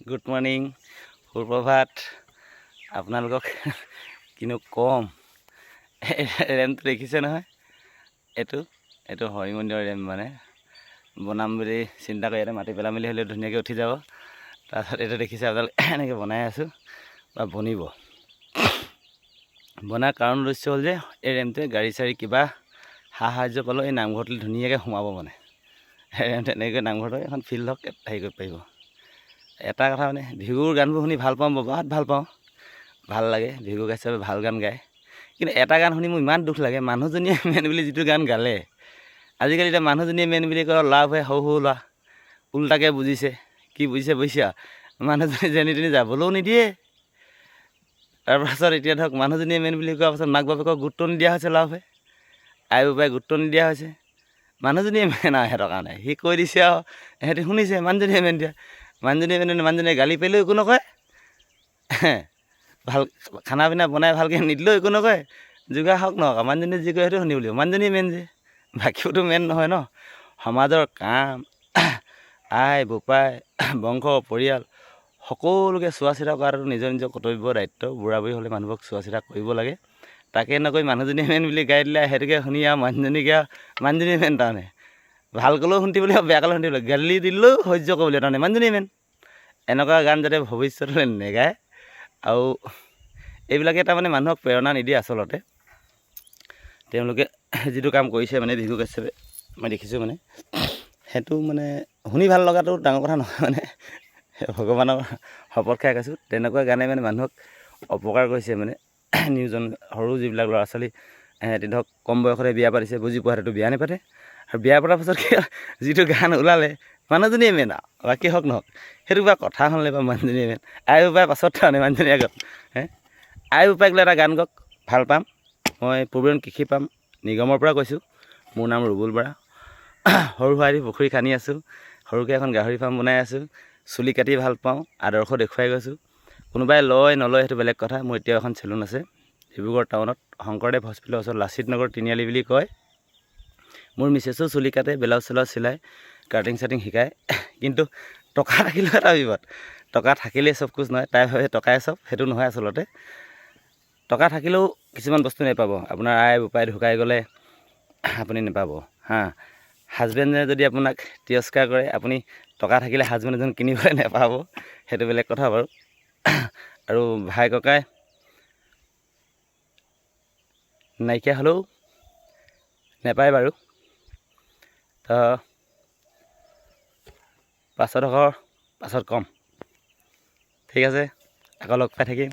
Good morning, সুপ্ৰভাত। আপোনালোকক কিনো কম, ৰেমটো দেখিছে নহয়। এইটো হৰি মন্দিৰৰ ৰেম মানে বনাম বুলি চিন্তা কৰি ইয়াতে মাটি পেলাই মেলি হ'লে ধুনীয়াকৈ উঠি যাব। তাৰপিছত এইটো দেখিছে আপোনালোকে এনেকৈ বনাই আছোঁ বা বনিব। বনাৰ কাৰণ উদ্দেশ্য হ'ল যে এই ৰেমটোৱে গাড়ী চাড়ী কিবা সাহাৰ্য পালেও এই নামঘৰটোলৈ ধুনীয়াকৈ সোমাব মানে। ৰেমটো এনেকৈ নামঘৰটো এখন ফিল্ড হওক হেৰি কৰিব পাৰিব। এটা কথা মানে ভিগুৰ গানবোৰ শুনি ভাল পাওঁ, বহুত ভাল পাওঁ, ভাল লাগে। ভিগু কাশ্যপে ভাল গান গায়, কিন্তু এটা গান শুনি মোৰ ইমান দুখ লাগে। মানুহজনীয়ে মেইন বুলি যিটো গান গালে, আজিকালি এতিয়া মানুহজনীয়ে মেইন বুলি কয় লাভ হয় সৰু সৰু ল'ৰা উল্টাকৈ বুজিছে। কি বুজিছে বুজিছা, মানুহজনী যেনি তেনি যাবলৈও নিদিয়ে। তাৰপাছত এতিয়া ধৰক মানুহজনীয়ে মেইন বুলি কোৱাৰ পাছত মাক বাপেকক গুৰুত্ব নিদিয়া হৈছে, লাভ হয় আই বোপাই গুৰুত্ব নিদিয়া হৈছে। মানুহজনীয়ে মেইন আৰু সিহঁতৰ কাৰণে সি কৈ দিছে আৰু সিহঁতি শুনিছে। মানুহজনীয়ে মেইন দিয়া, মানুহজনীয়ে গালি পাৰিলেও একো নকয়, ভাল খানা পিনা বনাই ভালকৈ নিদিলেও একো নকয়। যোগাৰ হওক নহওক মানুহজনীয়ে যি কয় সেইটো শুনিব লাগিব। মানুহজনীয়ে মেইন যে, বাকীওতো মেইন নহয় ন। সমাজৰ কাম আই বোপাই বংশ পৰিয়াল সকলোকে চোৱা চিতা কৰাটো নিজৰ নিজৰ কৰ্তব্য দায়িত্ব। বুঢ়া বুঢ়ী হ'লে মানুহবোৰক চোৱা চিতা কৰিব লাগে। তাকে নকৈ মানুহজনীয়ে মেইন বুলি গাই দিলে, সেইটোকে শুনি আৰু মানুহজনীয়ে মেইন তাৰমানে। ভাল ক'লেও শুনিব লাগিব, বেয়া ক'লেও শুনিব লাগিব, গালি দিলেও সহ্য কৰিব লাগিব তাৰমানে মানুহজনীয়ে মেইন। এনেকুৱা গান যাতে ভৱিষ্যতলৈ নেগায়। আৰু এইবিলাকে তাৰমানে মানুহক প্ৰেৰণা নিদিয়ে আচলতে। তেওঁলোকে যিটো কাম কৰিছে মানে ভিগু কাশ্যপে মই দেখিছোঁ মানে, সেইটো মানে শুনি ভাল লগাটো ডাঙৰ কথা নহয় মানে। ভগৱানৰ শপত খাই কৈছোঁ, তেনেকুৱা গানে মানে মানুহক অপকাৰ কৰিছে মানে। নিউজন সৰু যিবিলাক ল'ৰা ছোৱালী সিহঁতি ধৰক কম বয়সতে বিয়া পাতিছে, বুজি পোৱা সেইটো বিয়া নাপাতে। আৰু বিয়া পতাৰ পাছত যিটো গান ওলালে, মানুহজনীয়ে মেইন আৰু বাকী হওক নহওক সেইটো কিবা কথা হ'লে বা মানুহজনীয়ে মেইন। আই বোপাই পাছত থোৱা নাই মানুহজনীৰ আগত। আই বোপাইক লৈ এটা গান গাওক, ভাল পাম। মই পূৰ্বন কৃষি পাম নিগমৰ পৰা কৈছোঁ। মোৰ নাম ৰুবুল বৰা। সৰু সুৰাদি পুখুৰী খান্দি আছোঁ, সৰুকৈ এখন গাহৰি ফাৰ্ম বনাই আছোঁ। চুলি কাটি ভাল পাওঁ, আদৰ্শ দেখুৱাই গৈছোঁ। কোনোবাই লয় নলয় সেইটো বেলেগ কথা। মোৰ এতিয়াও এখন চেলুন আছে ডিব্ৰুগড় টাউনত, শংকৰদেৱ হস্পিটেলৰ ওচৰত, লাচিত নগৰ তিনিআলি বুলি কয়। মোৰ মিছেছো চুলি কাটে, ব্লাউজ চেলাউজ চিলাই, কাটিং চাটিং শিকায়। কিন্তু টকা থাকিলেও এটা বিপদ, টকা থাকিলেই চব কুছ নহয়। তাই ভাবে টকাই চব, সেইটো নহয় আচলতে। টকা থাকিলেও কিছুমান বস্তু নাপাব। আপোনাৰ আই বোপাই ঢুকাই গ'লে আপুনি নাপাব হা। হাজবেণ্ডে যদি আপোনাক তিৰস্কাৰ কৰে, আপুনি টকা থাকিলে হাজবেণ্ড এজন কিনিবলৈ নাপাব, সেইটো বেলেগ কথা বাৰু। আৰু ভাই ককাই নাইকিয়া হ'লেও নাপায় বাৰু। তো পাছত কম, ঠিক আছে, আকৌ লগ পাই থাকিম।